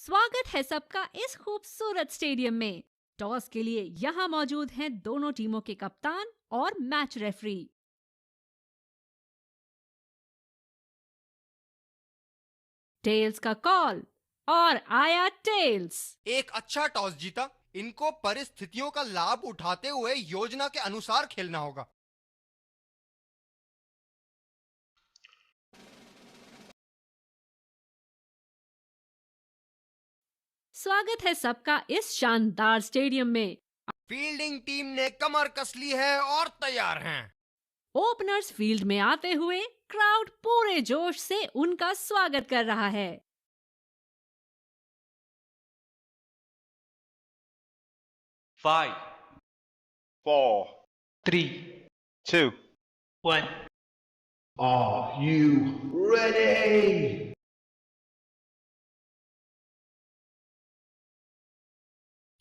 स्वागत है सबका इस खूबसूरत स्टेडियम में। टॉस के लिए यहाँ मौजूद हैं दोनों टीमों के कप्तान और मैच रेफरी। टेल्स का कॉल और आया टेल्स। एक अच्छा टॉस जीता। इनको परिस्थितियों का लाभ उठाते हुए योजना के अनुसार खेलना होगा। स्वागत है सबका इस शानदार स्टेडियम में। फील्डिंग टीम ने कमर कस ली है और तैयार हैं। ओपनर्स फील्ड में आते हुए क्राउड पूरे जोश से उनका स्वागत कर रहा है। 5, 4, 3, 2. 1. Are you ready?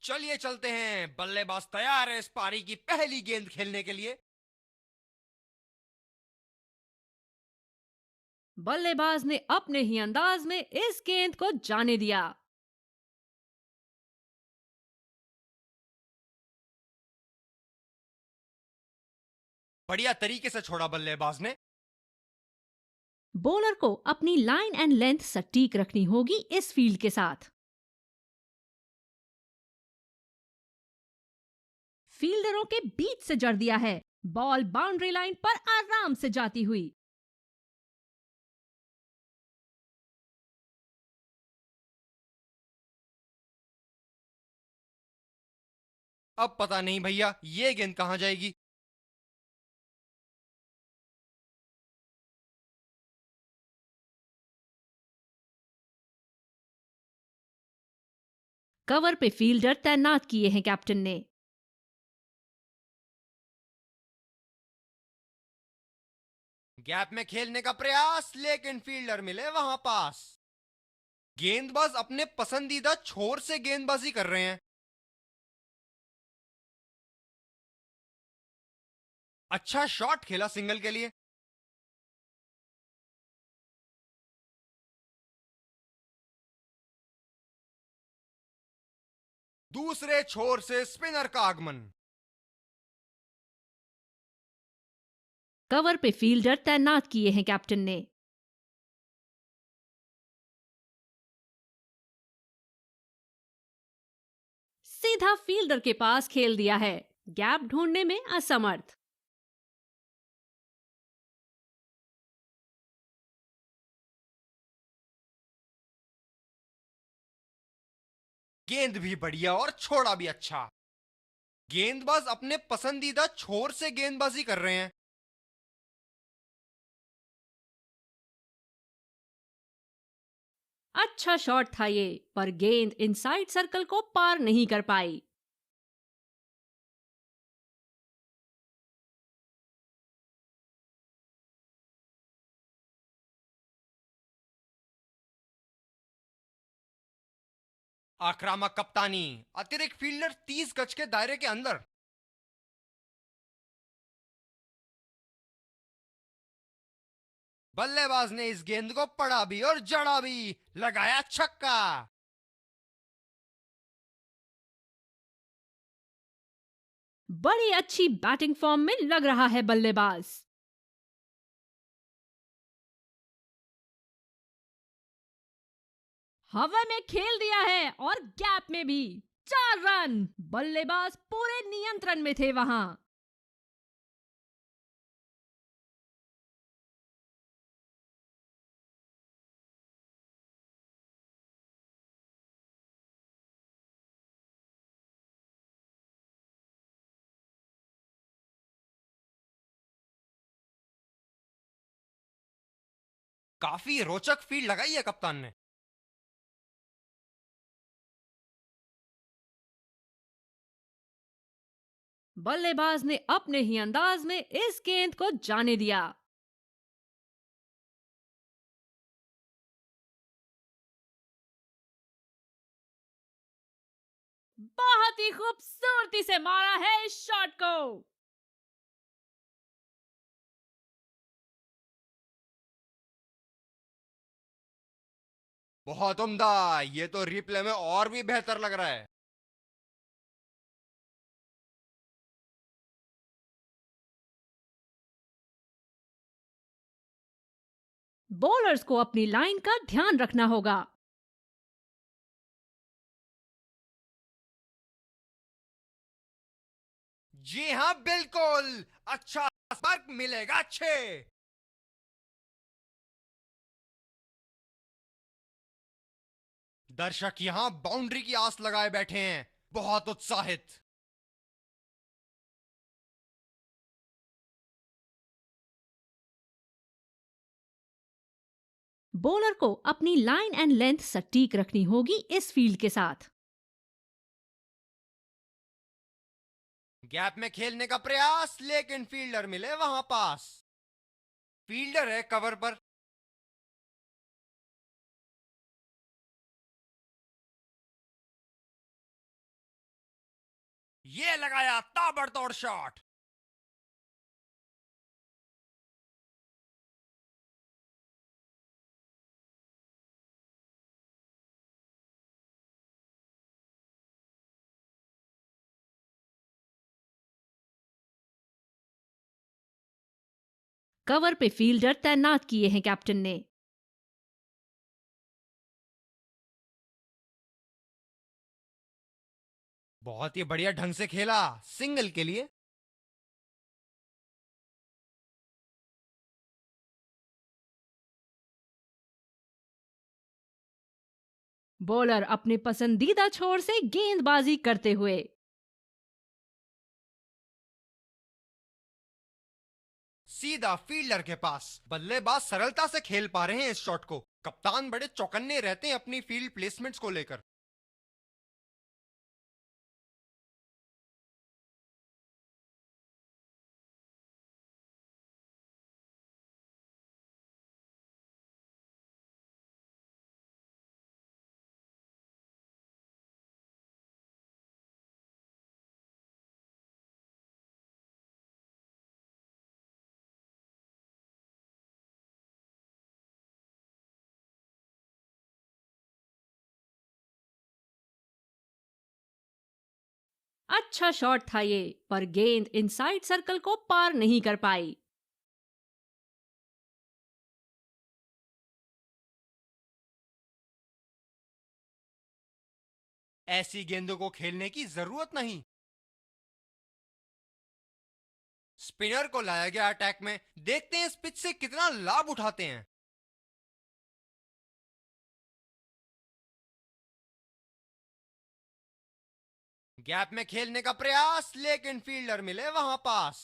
चलिए चलते हैं। बल्लेबाज तैयार है इस पारी की पहली गेंद खेलने के लिए। बल्लेबाज ने अपने ही अंदाज में इस गेंद को जाने दिया। बढ़िया तरीके से छोड़ा बल्लेबाज ने। बॉलर को अपनी लाइन एंड लेंथ सटीक रखनी होगी इस फील्ड के साथ। फील्डरों के बीच से जड़ दिया है। बॉल बाउंड्री लाइन पर आराम से जाती हुई। अब पता नहीं भैया ये गेंद कहां जाएगी। कवर पे फील्डर तैनात किए हैं कैप्टन ने। गैप में खेलने का प्रयास, लेकिन फील्डर मिले वहां पास। गेंदबाज अपने पसंदीदा छोर से गेंदबाजी कर रहे हैं। अच्छा शॉट खेला सिंगल के लिए। दूसरे छोर से स्पिनर का आगमन। कवर पे फील्डर तैनात किए हैं कैप्टन ने। सीधा फील्डर के पास खेल दिया है। गैप ढूंढने में असमर्थ। गेंद भी बढ़िया और छोड़ा भी अच्छा। गेंदबाज अपने पसंदीदा छोर से गेंदबाजी कर रहे हैं। अच्छा शॉट था ये, पर गेंद इनसाइड सर्कल को पार नहीं कर पाई। आक्रामक कप्तानी। अतिरिक्त फील्डर 30 गज के दायरे के अंदर। बल्लेबाज ने इस गेंद को पड़ा भी और जड़ा भी। लगाया छक्का। बड़ी अच्छी बैटिंग फॉर्म में लग रहा है बल्लेबाज। हवा में खेल दिया है और गैप में भी। 4 रन। बल्लेबाज पूरे नियंत्रण में थे वहां। काफी रोचक फील्ड लगाई है कप्तान ने। बल्लेबाज ने अपने ही अंदाज में इस गेंद को जाने दिया। बहुत ही खूबसूरती से मारा है इस शॉट को। बहुत उम्दा। ये तो रिप्ले में और भी बेहतर लग रहा है। बॉलर्स को अपनी लाइन का ध्यान रखना होगा। जी हाँ, बिल्कुल। अच्छा स्पर्क मिलेगा अच्छे। दर्शक यहां बाउंड्री की आस लगाए बैठे हैं, बहुत उत्साहित। बॉलर को अपनी लाइन एंड लेंथ सटीक रखनी होगी इस फील्ड के साथ। गैप में खेलने का प्रयास, लेकिन फील्डर मिले वहां पास। फील्डर है कवर पर। ये लगाया ताबड़तोड़ शॉट। कवर पे फील्डर तैनात किए हैं कैप्टन ने। बहुत ही बढ़िया ढंग से खेला, सिंगल के लिए। बॉलर अपने पसंदीदा छोर से गेंदबाजी करते हुए। सीधा फील्डर के पास। बल्लेबाज सरलता से खेल पा रहे हैं इस शॉट को। कप्तान बड़े चौकन्ने रहते हैं अपनी फील्ड प्लेसमेंट्स को लेकर। अच्छा शॉट था ये, पर गेंद इनसाइड सर्कल को पार नहीं कर पाई। ऐसी गेंदों को खेलने की जरूरत नहीं। स्पिनर को लाया गया अटैक में। देखते हैं इस पिच से कितना लाभ उठाते हैं। गैप में खेलने का प्रयास, लेकिन फील्डर मिले वहां पास।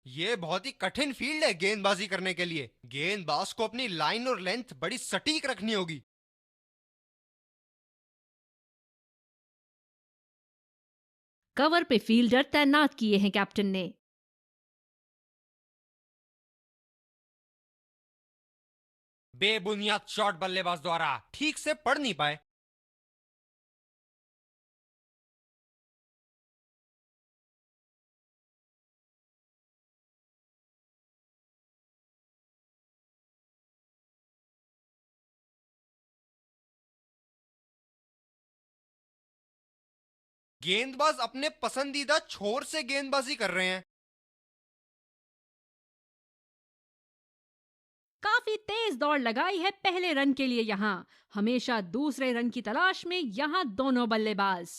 ये बहुत ही कठिन फील्ड है गेंदबाजी करने के लिए। गेंदबाज को अपनी लाइन और लेंथ बड़ी सटीक रखनी होगी। कवर पे फील्डर तैनात किए हैं कैप्टन ने। बेबुनियाद शॉट बल्लेबाज द्वारा, ठीक से पढ़ नहीं पाए। गेंदबाज अपने पसंदीदा छोर से गेंदबाजी कर रहे हैं। काफी तेज दौड़ लगाई है पहले रन के लिए यहां। हमेशा दूसरे रन की तलाश में यहां दोनों बल्लेबाज।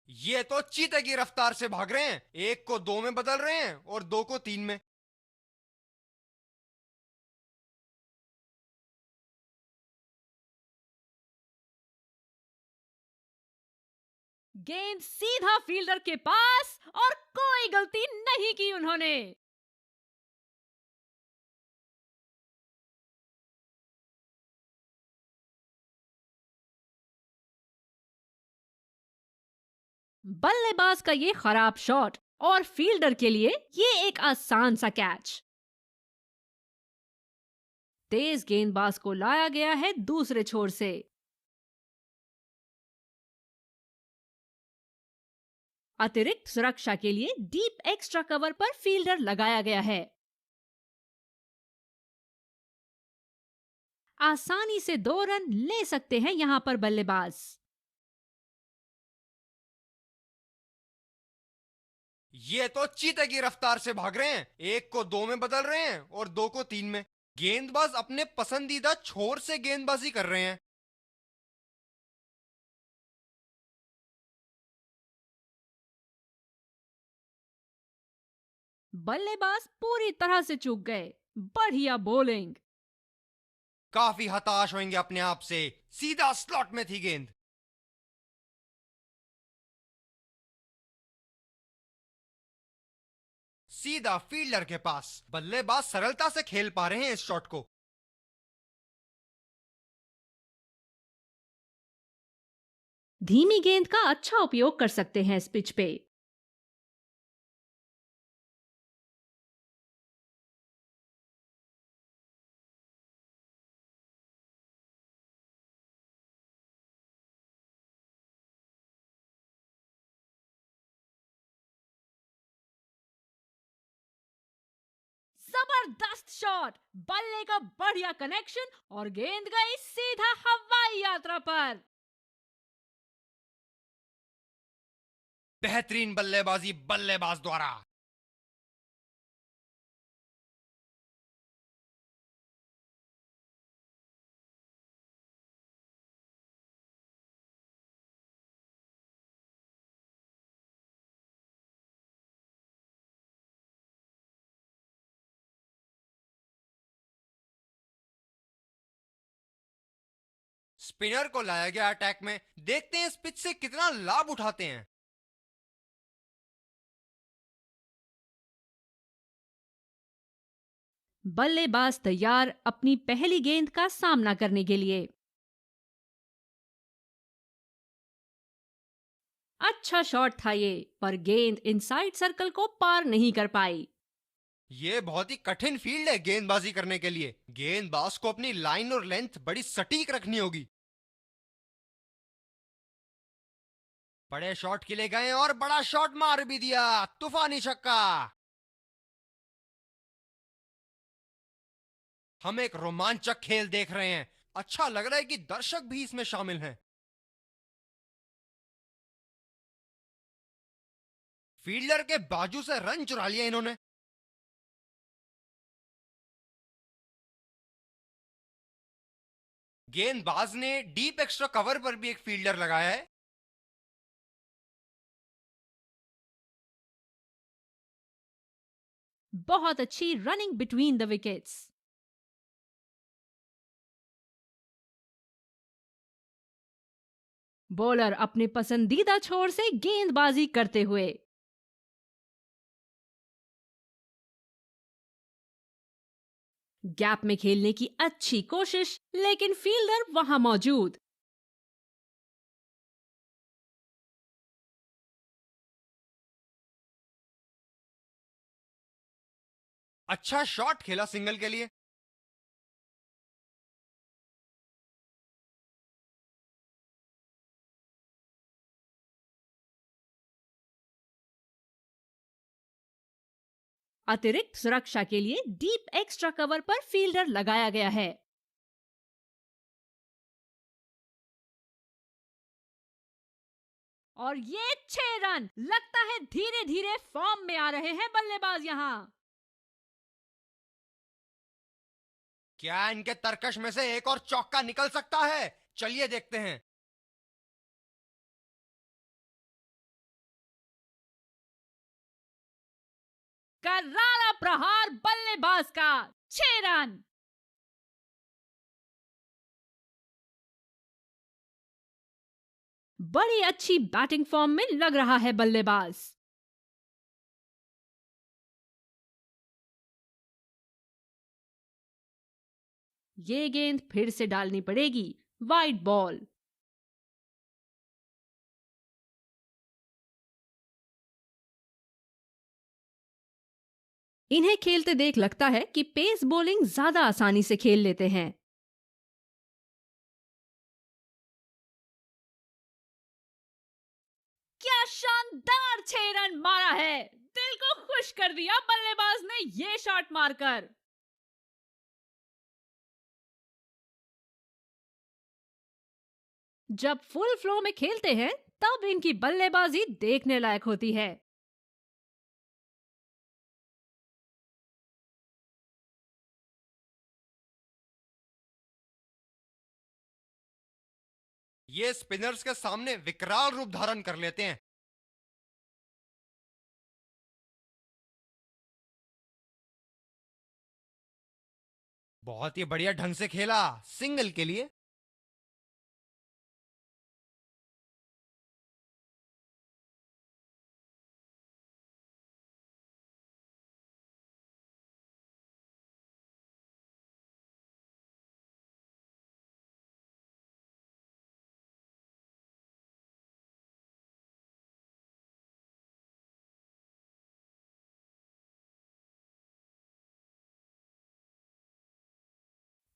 ये तो चीते की रफ्तार से भाग रहे हैं। एक को दो में बदल रहे हैं और दो को तीन में। गेंद सीधा फील्डर के पास और कोई गलती नहीं की उन्होंने। बल्लेबाज का ये खराब शॉट और फील्डर के लिए ये एक आसान सा कैच। तेज गेंदबाज को लाया गया है दूसरे छोर से। अतिरिक्त सुरक्षा के लिए डीप एक्स्ट्रा कवर पर फील्डर लगाया गया है। आसानी से 2 रन ले सकते हैं यहाँ पर बल्लेबाज। ये तो चीते की रफ्तार से भाग रहे हैं, 1 को 2 में बदल रहे हैं और 2 को 3 में। गेंदबाज अपने पसंदीदा छोर से गेंदबाजी कर रहे हैं। बल्लेबाज पूरी तरह से चूक गए। बढ़िया बॉलिंग। काफी हताश होंगे अपने आप से, सीधा स्लॉट में थी गेंद। सीधा फील्डर के पास। बल्लेबाज सरलता से खेल पा रहे हैं इस शॉट को। धीमी गेंद का अच्छा उपयोग कर सकते हैं इस पिच पे। जबरदस्त शॉट, बल्ले का बढ़िया कनेक्शन और गेंद गई सीधा हवाई यात्रा पर। बेहतरीन बल्लेबाजी बल्लेबाज द्वारा। स्पिनर को लाया गया अटैक में। देखते हैं इस पिच से कितना लाभ उठाते हैं। बल्लेबाज तैयार अपनी पहली गेंद का सामना करने के लिए। अच्छा शॉट था ये, पर गेंद इनसाइड सर्कल को पार नहीं कर पाई। ये बहुत ही कठिन फील्ड है गेंदबाजी करने के लिए। गेंदबाज को अपनी लाइन और लेंथ बड़ी सटीक रखनी होगी। बड़े शॉट के लिए गए और बड़ा शॉट मार भी दिया। तूफानी छक्का। हम एक रोमांचक खेल देख रहे हैं। अच्छा लग रहा है कि दर्शक भी इसमें शामिल हैं। फील्डर के बाजू से रन चुरा लिया इन्होंने। गेंदबाज ने डीप एक्स्ट्रा कवर पर भी एक फील्डर लगाया है। बहुत अच्छी running between the wickets. Bowler अपने पसंदीदा छोर से गेंदबाजी करते हुए। गैप में खेलने की अच्छी कोशिश, लेकिन फील्डर वहां मौजूद। अच्छा शॉट खेला सिंगल के लिए। अतिरिक्त सुरक्षा के लिए डीप एक्स्ट्रा कवर पर फील्डर लगाया गया है। और ये 6 रन। लगता है धीरे धीरे फॉर्म में आ रहे हैं बल्लेबाज यहां। क्या इनके तरकश में से एक और चौका निकल सकता है? चलिए देखते हैं। करारा प्रहार बल्लेबाज का। 6 रन। बड़ी अच्छी बैटिंग फॉर्म में लग रहा है बल्लेबाज। ये गेंद फिर से डालनी पड़ेगी। Wide ball. इन्हें खेलते देख लगता है कि पेस बॉलिंग ज्यादा आसानी से खेल लेते हैं। क्या शानदार 6 रन मारा है। दिल को खुश कर दिया बल्लेबाज ने ये शॉट मारकर। जब फुल फ्लो में खेलते हैं तब इनकी बल्लेबाजी देखने लायक होती है। ये स्पिनर्स के सामने विकराल रूप धारण कर लेते हैं। बहुत ही बढ़िया ढंग से खेला, सिंगल के लिए।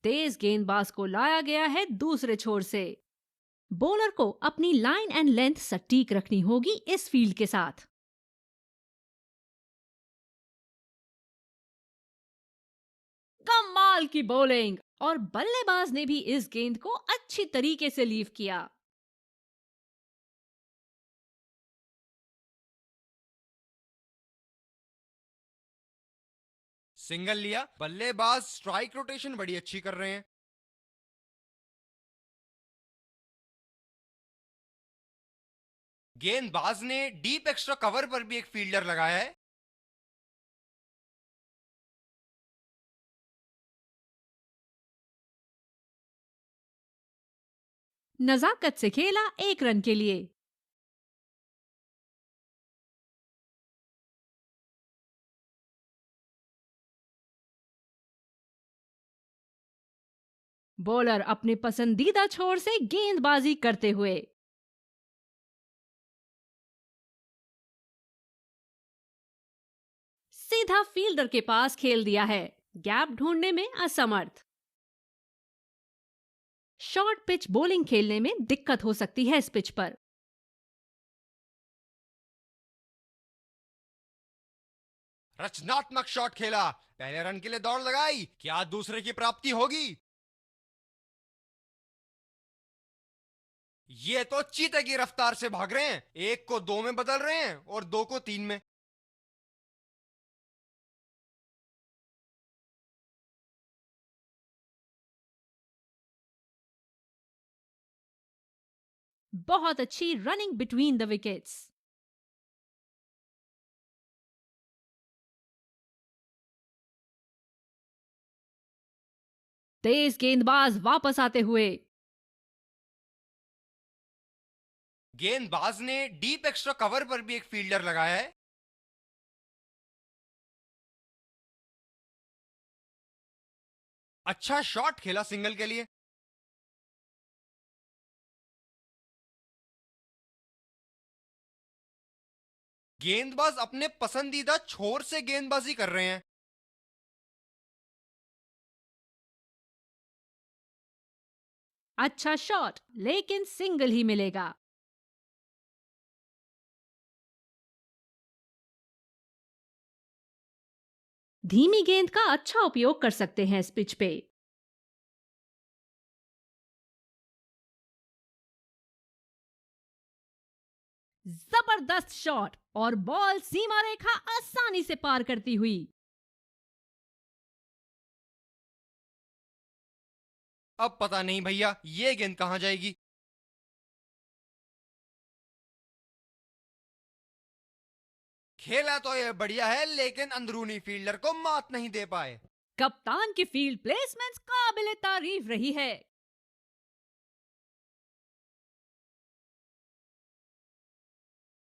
तेज गेंदबाज को लाया गया है दूसरे छोर से। बॉलर को अपनी लाइन एंड लेंथ सटीक रखनी होगी इस फील्ड के साथ। कमाल की बॉलिंग, और बल्लेबाज ने भी इस गेंद को अच्छी तरीके से लीव किया। सिंगल लिया, बल्लेबाज स्ट्राइक रोटेशन बड़ी अच्छी कर रहे हैं। गेंदबाज ने डीप एक्स्ट्रा कवर पर भी एक फील्डर लगाया है। नजाकत से खेला 1 रन के लिए। बॉलर अपने पसंदीदा छोर से गेंदबाजी करते हुए। सीधा फील्डर के पास खेल दिया है, गैप ढूंढने में असमर्थ। शॉर्ट पिच बॉलिंग खेलने में दिक्कत हो सकती है इस पिच पर। रचनात्मक शॉट खेला, पहले रन के लिए दौड़ लगाई, क्या दूसरे की प्राप्ति होगी? ये तो चीते की रफ्तार से भाग रहे हैं, 1 को 2 में बदल रहे हैं और 2 को 3 में। बहुत अच्छी रनिंग बिटवीन द विकेट्स। तेज गेंदबाज वापस आते हुए। गेंदबाज ने डीप एक्स्ट्रा कवर पर भी एक फील्डर लगाया है। अच्छा शॉट खेला सिंगल के लिए। गेंदबाज अपने पसंदीदा छोर से गेंदबाजी कर रहे हैं। अच्छा शॉट, लेकिन सिंगल ही मिलेगा। धीमी गेंद का अच्छा उपयोग कर सकते हैं इस पिच पे। जबरदस्त शॉट, और बॉल सीमा रेखा आसानी से पार करती हुई। अब पता नहीं भैया ये गेंद कहां जाएगी। खेला तो ये बढ़िया है, लेकिन अंदरूनी फील्डर को मात नहीं दे पाए। कप्तान की फील्ड प्लेसमेंट्स काबिले तारीफ रही है।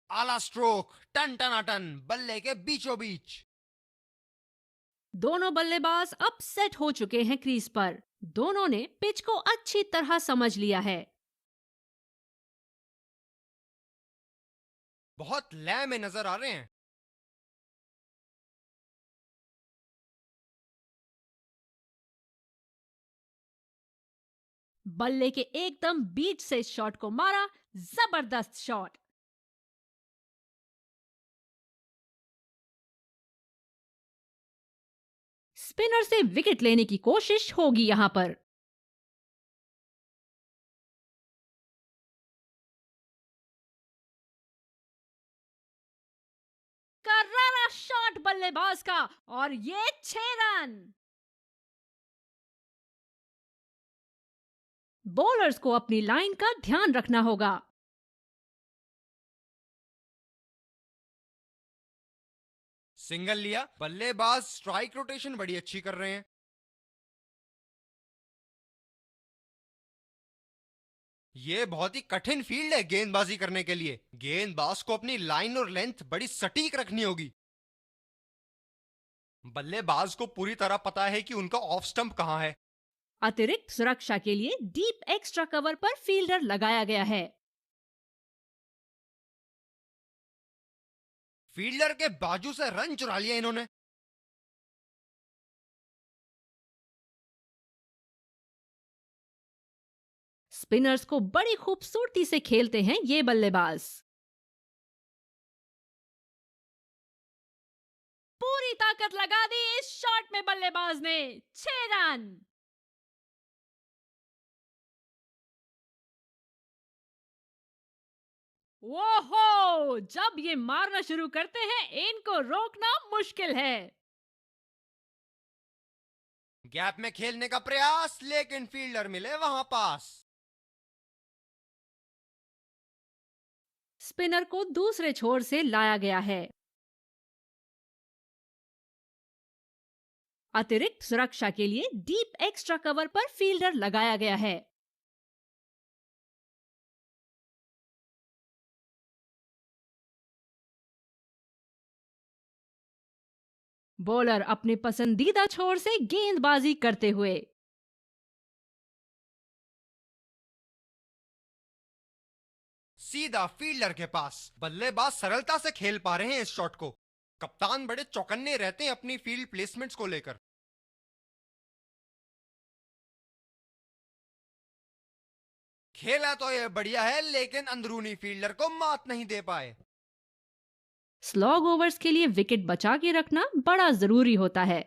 आला स्ट्रोक, टन टनाटन, बल्ले के बीचों बीच। दोनों बल्लेबाज अब सेट हो चुके हैं क्रीज पर। दोनों ने पिच को अच्छी तरह समझ लिया है। बहुत लय में नजर आ रहे हैं। बल्ले के एकदम बीच से इस शॉट को मारा, जबरदस्त शॉट। स्पिनर से विकेट लेने की कोशिश होगी यहां पर। बल्लेबाज का और ये 6 रन। बॉलर्स को अपनी लाइन का ध्यान रखना होगा। सिंगल लिया, बल्लेबाज स्ट्राइक रोटेशन बड़ी अच्छी कर रहे हैं। ये बहुत ही कठिन फील्ड है गेंदबाजी करने के लिए। गेंदबाज को अपनी लाइन और लेंथ बड़ी सटीक रखनी होगी। बल्लेबाज को पूरी तरह पता है कि उनका ऑफ स्टंप कहां है। अतिरिक्त सुरक्षा के लिए डीप एक्स्ट्रा कवर पर फील्डर लगाया गया है। फील्डर के बाजू से रन चुरा लिया इन्होंने। स्पिनर्स को बड़ी खूबसूरती से खेलते हैं ये बल्लेबाज। पूरी ताकत लगा दी इस शॉट में बल्लेबाज ने। 6 रन। ओहो, जब ये मारना शुरू करते हैं इनको रोकना मुश्किल है। गैप में खेलने का प्रयास, लेकिन फील्डर मिले वहां पास। स्पिनर को दूसरे छोर से लाया गया है। अतिरिक्त सुरक्षा के लिए डीप एक्स्ट्रा कवर पर फील्डर लगाया गया है। बॉलर अपने पसंदीदा छोर से गेंदबाजी करते हुए। सीधा फील्डर के पास। बल्लेबाज सरलता से खेल पा रहे हैं इस शॉट को। कप्तान बड़े चौकन्ने रहते हैं अपनी फील्ड प्लेसमेंट्स को लेकर। खेला तो ये बढ़िया है, लेकिन अंदरूनी फील्डर को मात नहीं दे पाए। स्लॉग ओवर्स के लिए विकेट बचा के रखना बड़ा जरूरी होता है।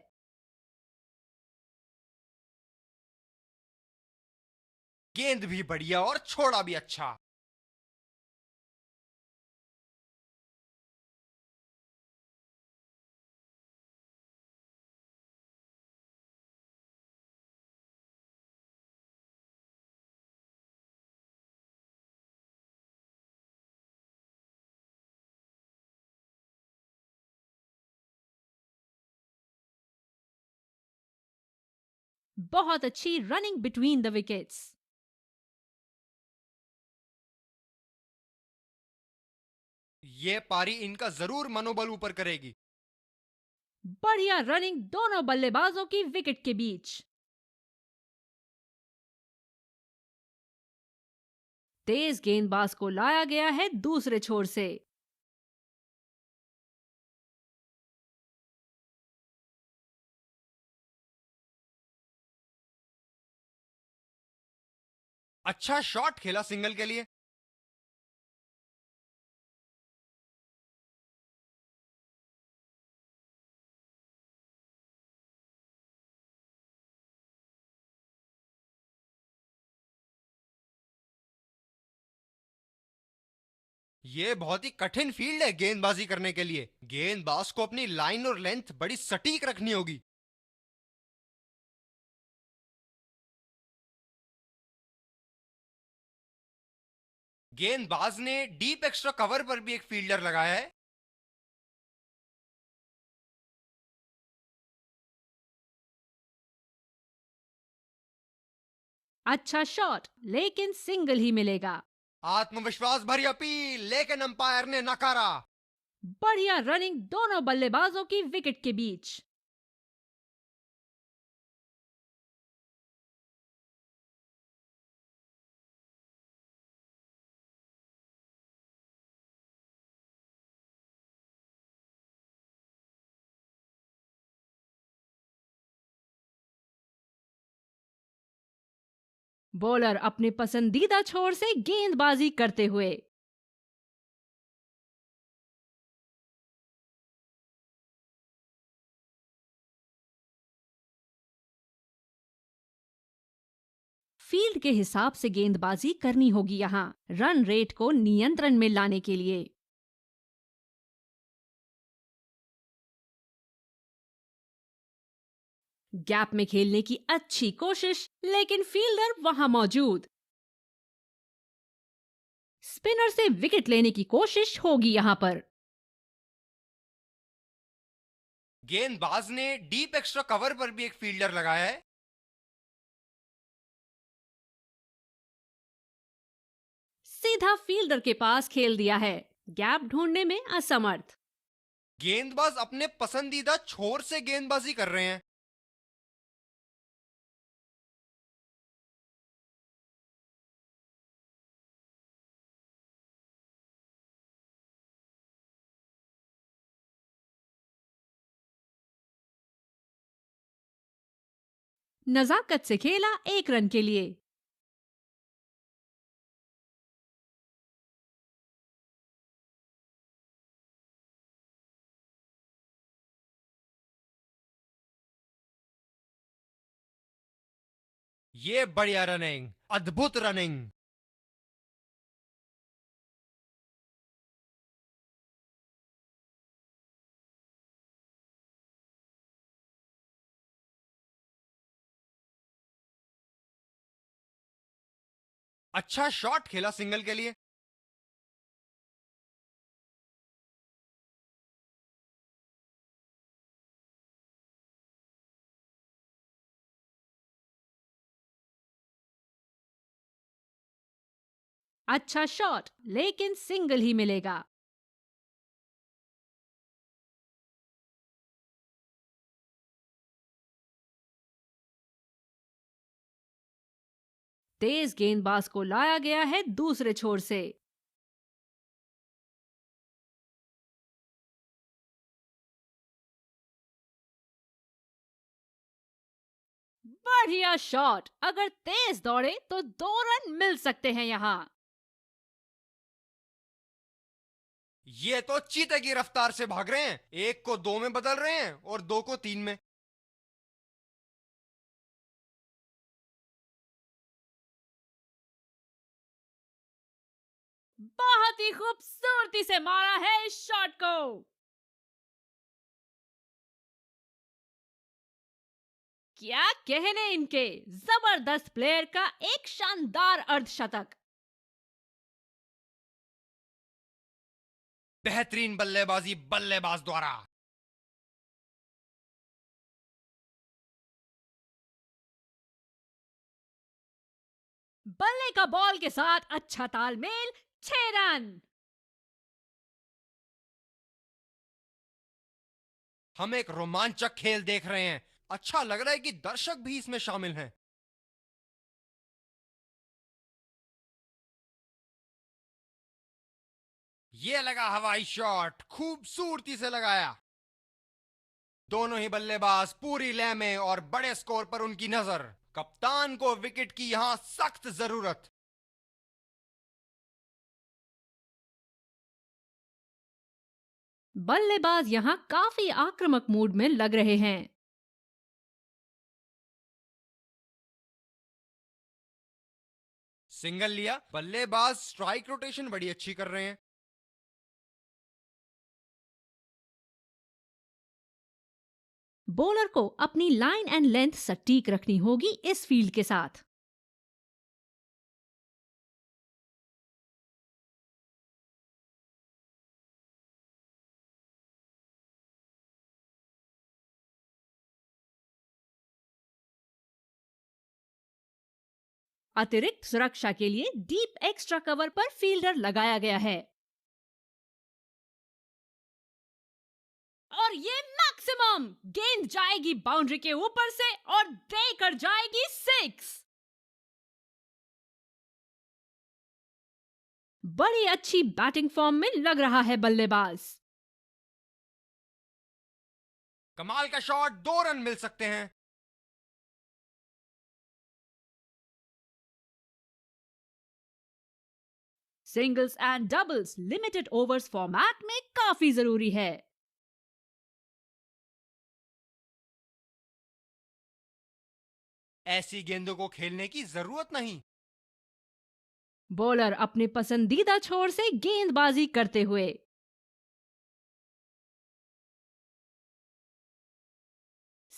गेंद भी बढ़िया और छोड़ा भी अच्छा। बहुत अच्छी रनिंग बिटवीन द विकेट्स। ये पारी इनका जरूर मनोबल ऊपर करेगी। बढ़िया रनिंग दोनों बल्लेबाजों की विकेट के बीच। तेज गेंदबाज को लाया गया है दूसरे छोर से। अच्छा शॉट खेला सिंगल के लिए। ये बहुत ही कठिन फील्ड है गेंदबाजी करने के लिए। गेंदबाज को अपनी लाइन और लेंथ बड़ी सटीक रखनी होगी। गेंदबाज ने डीप एक्स्ट्रा कवर पर भी एक फील्डर लगाया है। अच्छा शॉट, लेकिन सिंगल ही मिलेगा। आत्मविश्वास भरी अपील, लेकिन अंपायर ने नकारा। बढ़िया रनिंग दोनों बल्लेबाजों की विकेट के बीच। बॉलर अपने पसंदीदा छोर से गेंदबाजी करते हुए। फील्ड के हिसाब से गेंदबाजी करनी होगी यहां, रन रेट को नियंत्रण में लाने के लिए। गैप में खेलने की अच्छी कोशिश, लेकिन फील्डर वहां मौजूद। स्पिनर से विकेट लेने की कोशिश होगी यहां पर। गेंदबाज ने डीप एक्स्ट्रा कवर पर भी एक फील्डर लगाया है। सीधा फील्डर के पास खेल दिया है, गैप ढूंढने में असमर्थ। गेंदबाज अपने पसंदीदा छोर से गेंदबाजी कर रहे हैं। नजाकत से खेला 1 रन के लिए। ये बढ़िया रनिंग, अद्भुत रनिंग। अच्छा शॉट खेला सिंगल के लिए। अच्छा शॉट, लेकिन सिंगल ही मिलेगा। तेज गेंदबाज को लाया गया है दूसरे छोर से। बढ़िया शॉट, अगर तेज दौड़े तो 2 रन मिल सकते हैं यहां। ये तो चीते की रफ्तार से भाग रहे हैं, 1 को 2 में बदल रहे हैं और 2 को 3 में। बहुत ही खूबसूरती से मारा है इस शॉट को। क्या कहने इनके, जबरदस्त प्लेयर का एक शानदार अर्धशतक। बेहतरीन बल्लेबाजी बल्लेबाज द्वारा। बल्ले का बॉल के साथ अच्छा तालमेल, 6 रन। हम एक रोमांचक खेल देख रहे हैं। अच्छा लग रहा है कि दर्शक भी इसमें शामिल हैं। ये लगा हवाई शॉट, खूबसूरती से लगाया। दोनों ही बल्लेबाज पूरी लय में और बड़े स्कोर पर उनकी नजर। कप्तान को विकेट की यहां सख्त जरूरत। बल्लेबाज यहां काफी आक्रामक मूड में लग रहे हैं। सिंगल लिया, बल्लेबाज स्ट्राइक रोटेशन बड़ी अच्छी कर रहे हैं। बॉलर को अपनी लाइन एंड लेंथ सटीक रखनी होगी इस फील्ड के साथ। अतिरिक्त सुरक्षा के लिए डीप एक्स्ट्रा कवर पर फील्डर लगाया गया है। और ये मैक्सिमम, गेंद जाएगी बाउंड्री के ऊपर से और देकर जाएगी 6। बड़ी अच्छी बैटिंग फॉर्म में लग रहा है बल्लेबाज। कमाल का शॉट, 2 रन मिल सकते हैं। Singles and doubles limited overs format में काफी जरूरी है। ऐसी गेंदों को खेलने की जरूरत नहीं। बॉलर अपने पसंदीदा छोर से गेंदबाजी करते हुए।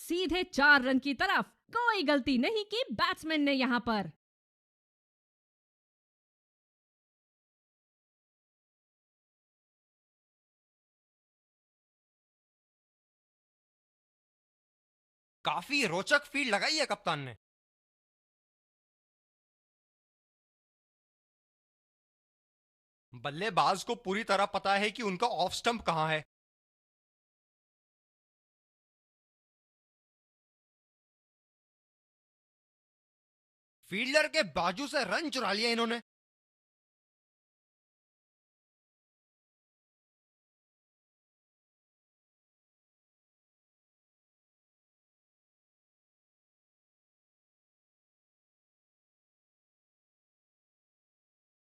सीधे 4 रन की तरफ। कोई गलती नहीं की बैट्समैन ने यहां पर। काफी रोचक फील्ड लगाई है कप्तान ने। बल्लेबाज को पूरी तरह पता है कि उनका ऑफ स्टंप कहां है। फील्डर के बाजू से रन चुरा लिया इन्होंने।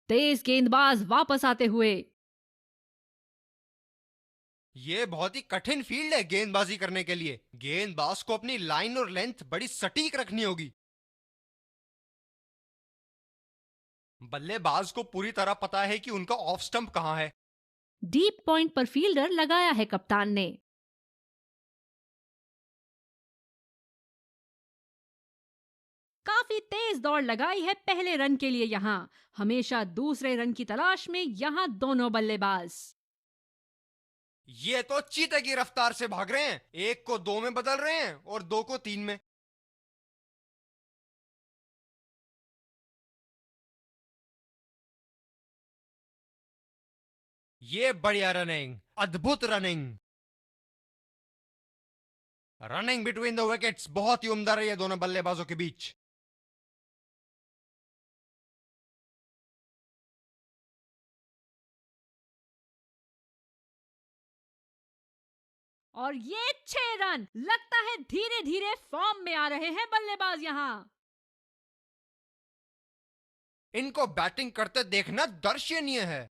तेज गेंदबाज वापस आते हुए। ये बहुत ही कठिन फील्ड है गेंदबाजी करने के लिए। गेंदबाज को अपनी लाइन और लेंथ बड़ी सटीक रखनी होगी। बल्लेबाज को पूरी तरह पता है कि उनका ऑफ स्टंप कहां है। डीप पॉइंट पर फील्डर लगाया है कप्तान ने। काफी तेज दौड़ लगाई है पहले रन के लिए यहां। हमेशा दूसरे रन की तलाश में यहां दोनों बल्लेबाज। ये तो चीते की रफ्तार से भाग रहे हैं। एक को 2 में बदल रहे हैं और 2 को 3 में। ये बढ़िया रनिंग, अद्भुत running. Running between the wickets बहुत ही उम्दा रही है दोनों बल्लेबाजों के बीच। और ये 6 रन। लगता है धीरे धीरे फॉर्म में आ रहे हैं बल्लेबाज यहां। इनको बैटिंग करते देखना दर्शनीय है।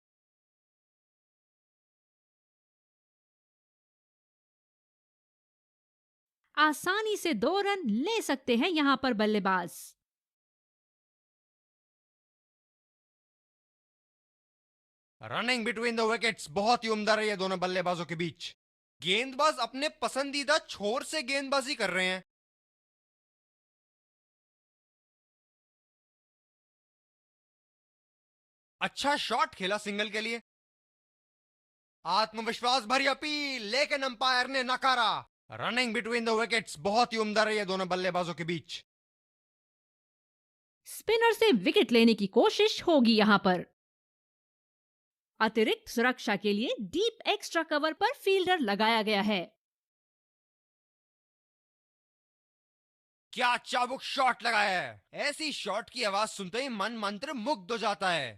आसानी से 2 रन ले सकते हैं यहां पर बल्लेबाज। रनिंग बिटवीन द विकेट्स बहुत ही उम्दा रही है दोनों बल्लेबाजों के बीच। गेंदबाज अपने पसंदीदा छोर से गेंदबाजी कर रहे हैं। अच्छा शॉट खेला सिंगल के लिए। आत्मविश्वास भरी अपील, लेकिन अंपायर ने नकारा। रनिंग बिटवीन द विकेट्स बहुत ही उम्दा रही है दोनों बल्लेबाजों के बीच। स्पिनर से विकेट लेने की कोशिश होगी यहां पर। अतिरिक्त सुरक्षा के लिए डीप एक्स्ट्रा कवर पर फील्डर लगाया गया है। क्या चाबुक शॉट लगाया है। ऐसी शॉट की आवाज सुनते ही मन मंत्र मुग्ध हो जाता है।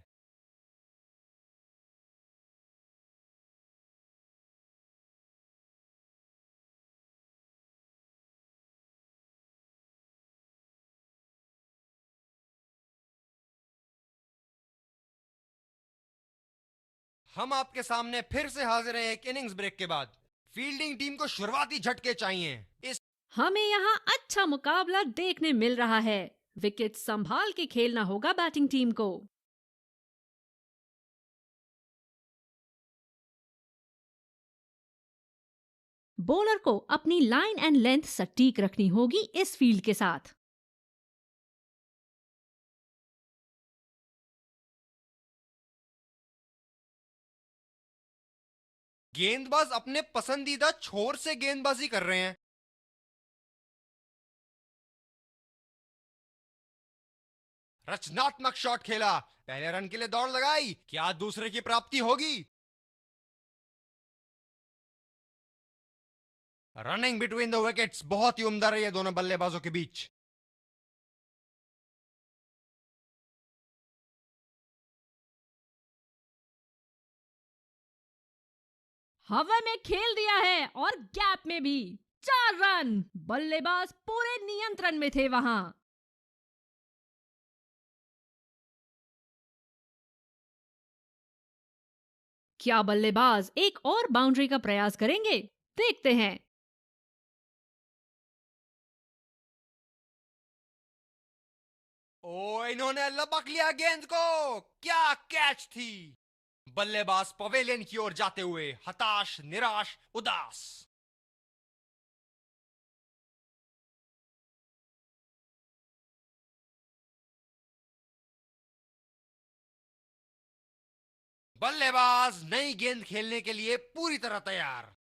हम आपके सामने फिर से हाजिर हैं एक इनिंग्स ब्रेक के बाद। फील्डिंग टीम को शुरुआती झटके चाहिए। इस हमें यहां अच्छा मुकाबला देखने मिल रहा है। विकेट संभाल के खेलना होगा बैटिंग टीम को। बॉलर को अपनी लाइन एंड लेंथ सटीक रखनी होगी इस फील्ड के साथ। गेंदबाज अपने पसंदीदा छोर से गेंदबाजी कर रहे हैं। रचनात्मक शॉट खेला, पहले रन के लिए दौड़ लगाई। क्या दूसरे की प्राप्ति होगी। रनिंग बिटवीन द विकेट्स बहुत ही उम्दा रही है दोनों बल्लेबाजों के बीच। हवा में खेल दिया है और गैप में भी। 4 रन। बल्लेबाज पूरे नियंत्रण में थे वहां। क्या बल्लेबाज एक और बाउंड्री का प्रयास करेंगे? देखते हैं। ओ, इन्होंने लपक लिया गेंद को। क्या कैच थी। बल्लेबाज पवेलियन की ओर जाते हुए हताश, निराश, उदास। बल्लेबाज नई गेंद खेलने के लिए पूरी तरह तैयार।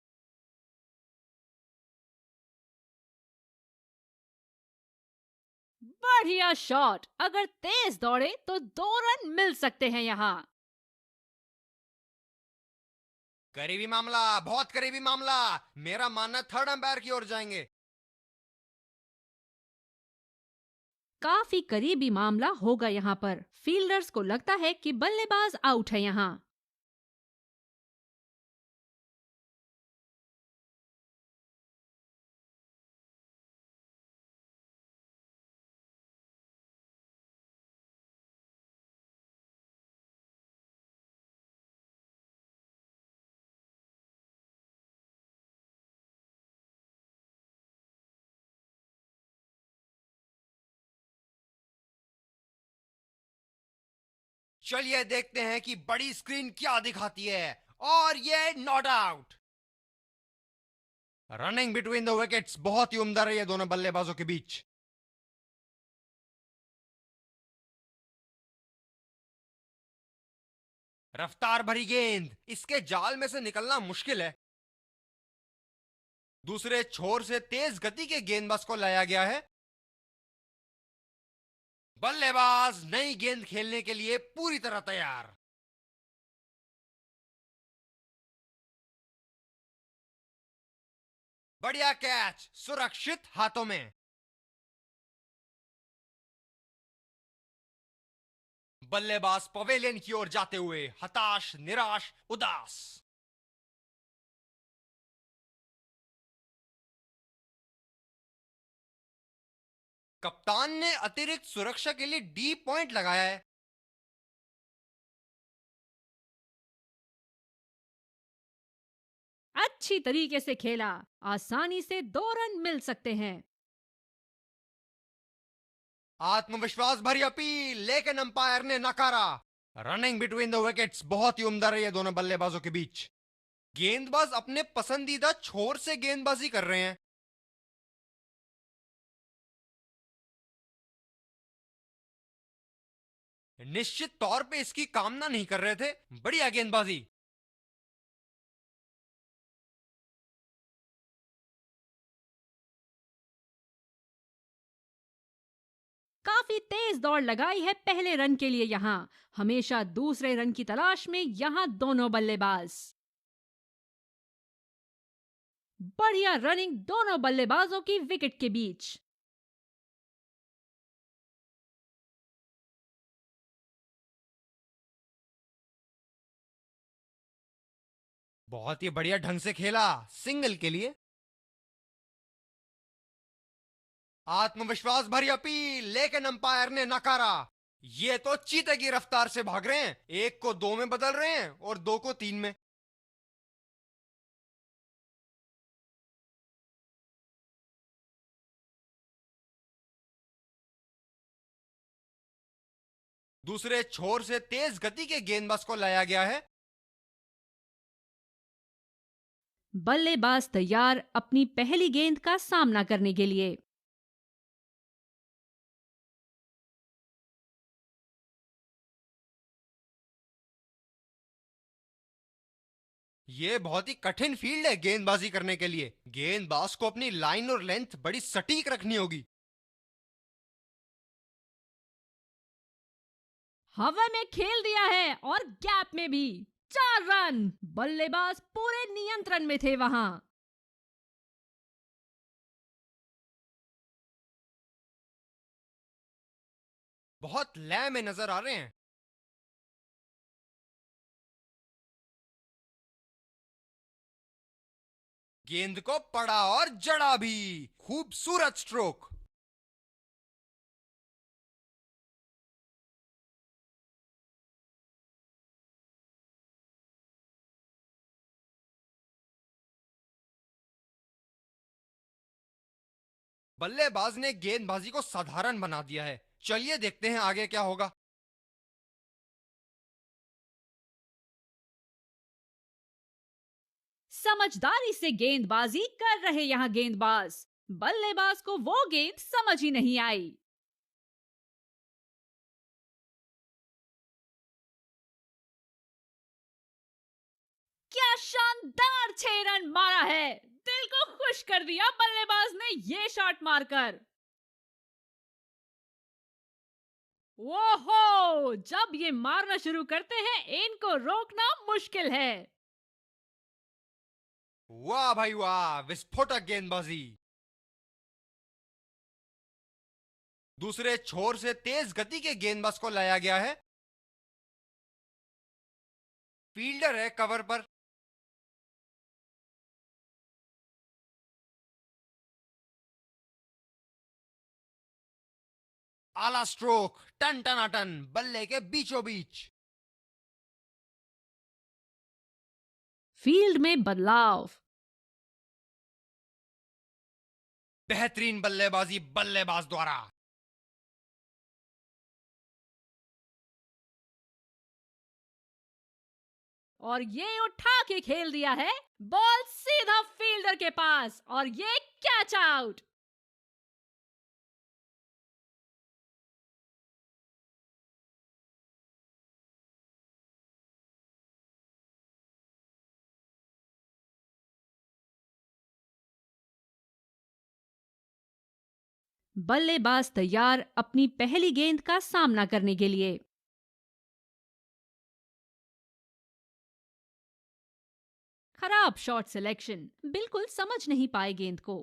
बढ़िया शॉट। अगर तेज दौड़े तो 2 रन मिल सकते हैं यहाँ। करीबी मामला, बहुत करीबी मामला। मेरा मानना थर्ड अंपायर की ओर जाएंगे। काफी करीबी मामला होगा यहाँ पर। फील्डर्स को लगता है कि बल्लेबाज आउट है यहाँ। चलिए देखते हैं कि बड़ी स्क्रीन क्या दिखाती है। और ये not out. Running between the wickets बहुत ही उम्दा रही है दोनों बल्लेबाजों के बीच। रफ्तार भरी गेंद, इसके जाल में से निकलना मुश्किल है। दूसरे छोर से तेज गति के गेंदबाज को लाया गया है। बल्लेबाज नई गेंद खेलने के लिए पूरी तरह तैयार। बढ़िया कैच, सुरक्षित हाथों में। बल्लेबाज पवेलियन की ओर जाते हुए हताश, निराश, उदास। कप्तान ने अतिरिक्त सुरक्षा के लिए डी पॉइंट लगाया है। अच्छी तरीके से खेला। आसानी से 2 रन मिल सकते हैं। आत्मविश्वास भरी अपील, लेकिन अंपायर ने नकारा। रनिंग बिटवीन द विकेट्स बहुत ही उम्दा रही है दोनों बल्लेबाजों के बीच। गेंदबाज अपने पसंदीदा छोर से गेंदबाजी कर रहे हैं। निश्चित तौर पे इसकी कामना नहीं कर रहे थे। बढ़िया गेंदबाजी। काफी तेज दौड़ लगाई है पहले रन के लिए यहाँ। हमेशा दूसरे रन की तलाश में यहाँ दोनों बल्लेबाज। बढ़िया रनिंग दोनों बल्लेबाजों की विकेट के बीच। बहुत ही बढ़िया ढंग से खेला, सिंगल के लिए। आत्मविश्वास भरी अपील, लेकिन अंपायर ने नकारा। ये तो चीते की रफ्तार से भाग रहे हैं। 1 को 2 में बदल रहे हैं और 2 को 3 में। दूसरे छोर से तेज गति के गेंदबाज को लाया गया है। बल्लेबाज तैयार अपनी पहली गेंद का सामना करने के लिए। ये बहुत ही कठिन फील्ड है गेंदबाजी करने के लिए। गेंदबाज को अपनी लाइन और लेंथ बड़ी सटीक रखनी होगी। हवा में खेल दिया है और गैप में भी। 4 रन। बल्लेबाज पूरे नियंत्रण में थे वहां। बहुत लय में नजर आ रहे हैं। गेंद को पड़ा और जड़ा भी। खूबसूरत स्ट्रोक। बल्लेबाज ने गेंदबाजी को साधारण बना दिया है। चलिए देखते हैं आगे क्या होगा। समझदारी से गेंदबाजी कर रहे यहाँ गेंदबाज। बल्लेबाज को वो गेंद समझ ही नहीं आई। शानदार 6 रन मारा है। दिल को खुश कर दिया बल्लेबाज ने ये शॉट मारकर। ओहो, जब ये मारना शुरू करते हैं इनको रोकना मुश्किल है। वाह भाई वाह, विस्फोटक गेंदबाजी। दूसरे छोर से तेज गति के गेंदबाज को लाया गया है। फील्डर है कवर पर। आला स्ट्रोक, टन टनाटन, बल्ले के बीचों बीच। फील्ड में बदलाव। बेहतरीन बल्लेबाजी बल्लेबाज द्वारा। और ये उठा के खेल दिया है। बॉल सीधा फील्डर के पास और ये कैच आउट। बल्लेबाज तैयार अपनी पहली गेंद का सामना करने के लिए। खराब शॉट सिलेक्शन, बिल्कुल समझ नहीं पाए गेंद को।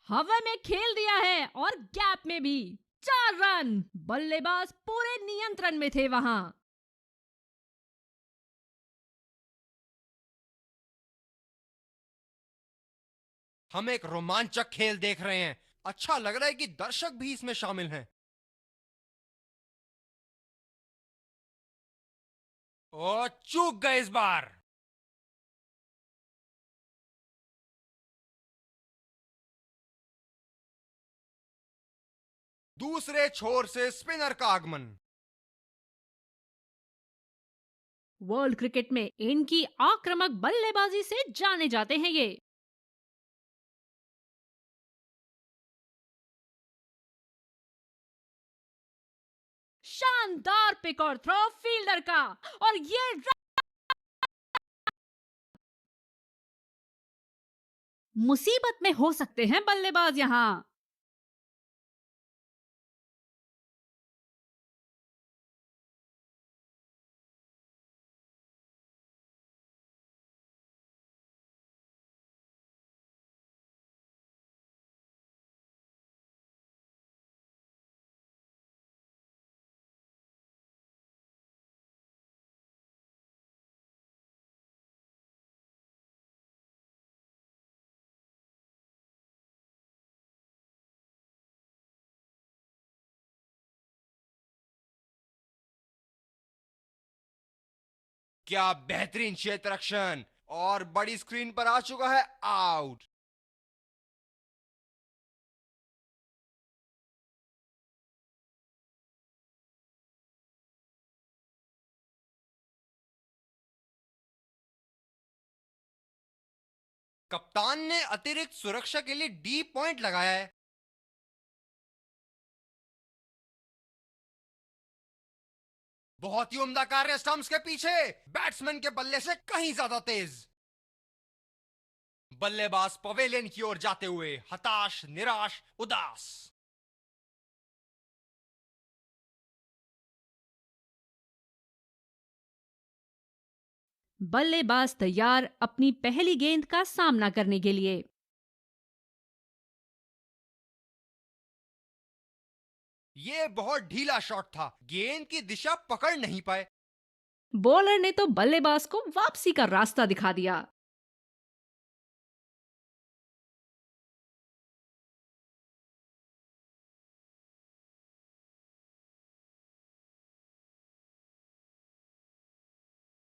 हवा में खेल दिया है और गैप में भी। 4 रन। बल्लेबाज पूरे नियंत्रण में थे वहां। हम एक रोमांचक खेल देख रहे हैं। अच्छा लग रहा है कि दर्शक भी इसमें शामिल हैं। ओ, चूक गए इस बार। दूसरे छोर से स्पिनर का आगमन। वर्ल्ड क्रिकेट में इनकी आक्रामक बल्लेबाजी से जाने जाते हैं ये। शानदार पिक और थ्रो फील्डर का, और ये मुसीबत में हो सकते हैं बल्लेबाज यहां। क्या बेहतरीन क्षेत्र रक्षण, और बड़ी स्क्रीन पर आ चुका है आउट। कप्तान ने अतिरिक्त सुरक्षा के लिए डी पॉइंट लगाया है। बहुत ही उम्दा कार्य स्टंप्स के पीछे, बैट्समैन के बल्ले से कहीं ज्यादा तेज। बल्लेबाज पवेलियन की ओर जाते हुए हताश, निराश, उदास। बल्लेबाज तैयार अपनी पहली गेंद का सामना करने के लिए। यह बहुत ढीला शॉट था, गेंद की दिशा पकड़ नहीं पाए। बॉलर ने तो बल्लेबाज को वापसी का रास्ता दिखा दिया।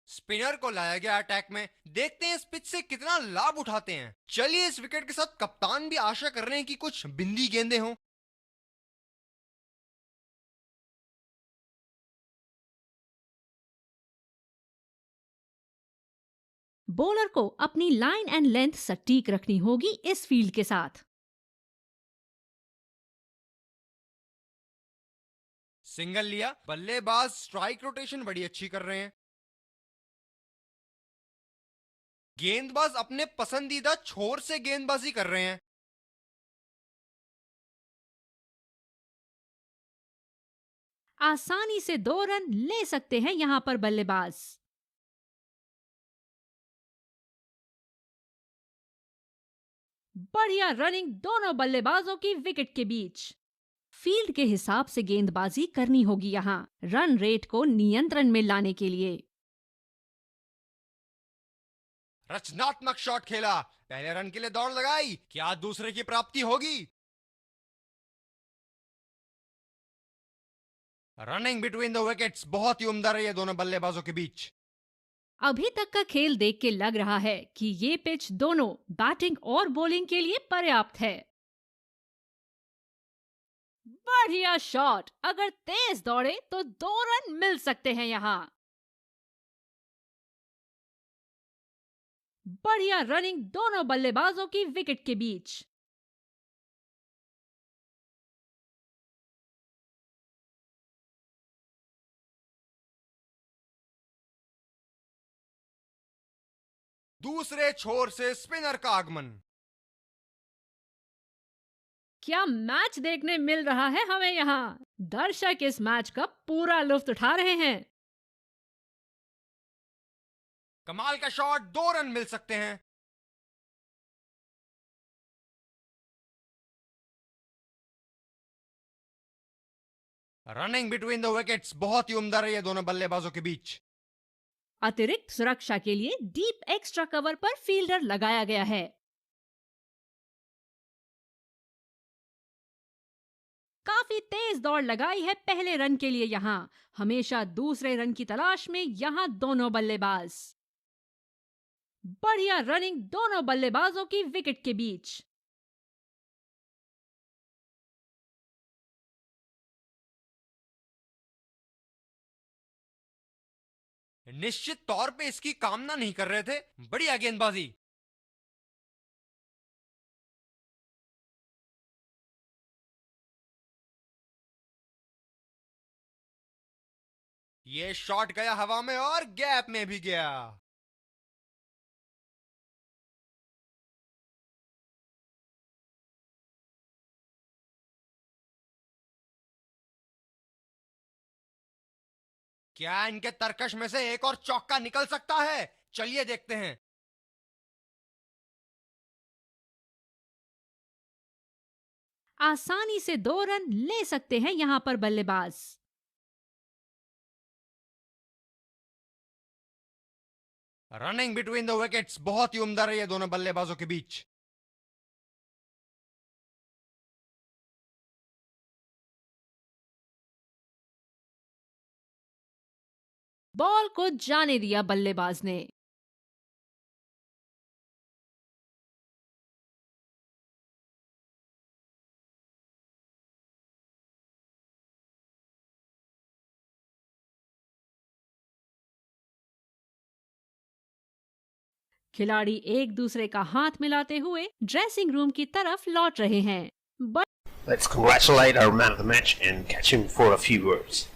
स्पिनर को लाया गया अटैक में। देखते हैं इस पिच से कितना लाभ उठाते हैं। चलिए इस विकेट के साथ कप्तान भी आशा कर रहे हैं कि कुछ बिंदी गेंदें हों। बॉलर को अपनी लाइन एंड लेंथ सटीक रखनी होगी इस फील्ड के साथ। सिंगल लिया। बल्लेबाज स्ट्राइक रोटेशन बड़ी अच्छी कर रहे हैं। गेंदबाज अपने पसंदीदा छोर से गेंदबाजी कर रहे हैं। आसानी से 2 रन ले सकते हैं यहां पर बल्लेबाज। बढ़िया रनिंग दोनों बल्लेबाजों की विकेट के बीच। फील्ड के हिसाब से गेंदबाजी करनी होगी यहां, रन रेट को नियंत्रण में लाने के लिए। रचनात्मक शॉट खेला, पहले रन के लिए दौड़ लगाई, क्या दूसरे की प्राप्ति होगी? रनिंग बिटवीन द विकेट्स बहुत ही उम्दा रही है दोनों बल्लेबाजों के बीच। अभी तक का खेल देख के लग रहा है कि ये पिच दोनों बैटिंग और बॉलिंग के लिए पर्याप्त है। बढ़िया शॉट, अगर तेज दौड़े तो 2 रन मिल सकते हैं यहां। बढ़िया रनिंग दोनों बल्लेबाजों की विकेट के बीच। दूसरे छोर से स्पिनर का आगमन। क्या मैच देखने मिल रहा है हमें यहाँ। दर्शक इस मैच का पूरा लुत्फ उठा रहे हैं। कमाल का शॉट, 2 रन मिल सकते हैं। रनिंग बिटवीन द विकेट्स बहुत ही उम्दा रही है दोनों बल्लेबाजों के बीच। अतिरिक्त सुरक्षा के लिए डीप एक्स्ट्रा कवर पर फील्डर लगाया गया है। काफी तेज दौड़ लगाई है पहले रन के लिए यहां। हमेशा दूसरे रन की तलाश में यहां दोनों बल्लेबाज। बढ़िया रनिंग दोनों बल्लेबाजों की विकेट के बीच। निश्चित तौर पे इसकी कामना नहीं कर रहे थे। बढ़िया गेंदबाजी। ये शॉट गया हवा में और गैप में भी गया। क्या इनके तरकश में से एक और चौका निकल सकता है? चलिए देखते हैं। आसानी से 2 रन ले सकते हैं यहां पर बल्लेबाज। रनिंग बिटवीन द विकेट्स बहुत ही उम्दा रही है दोनों बल्लेबाजों के बीच। बॉल को जाने दिया बल्लेबाज ने। खिलाड़ी एक दूसरे का हाथ मिलाते हुए ड्रेसिंग रूम की तरफ लौट रहे हैं। Let's congratulate our man of the match and catch him for a few words.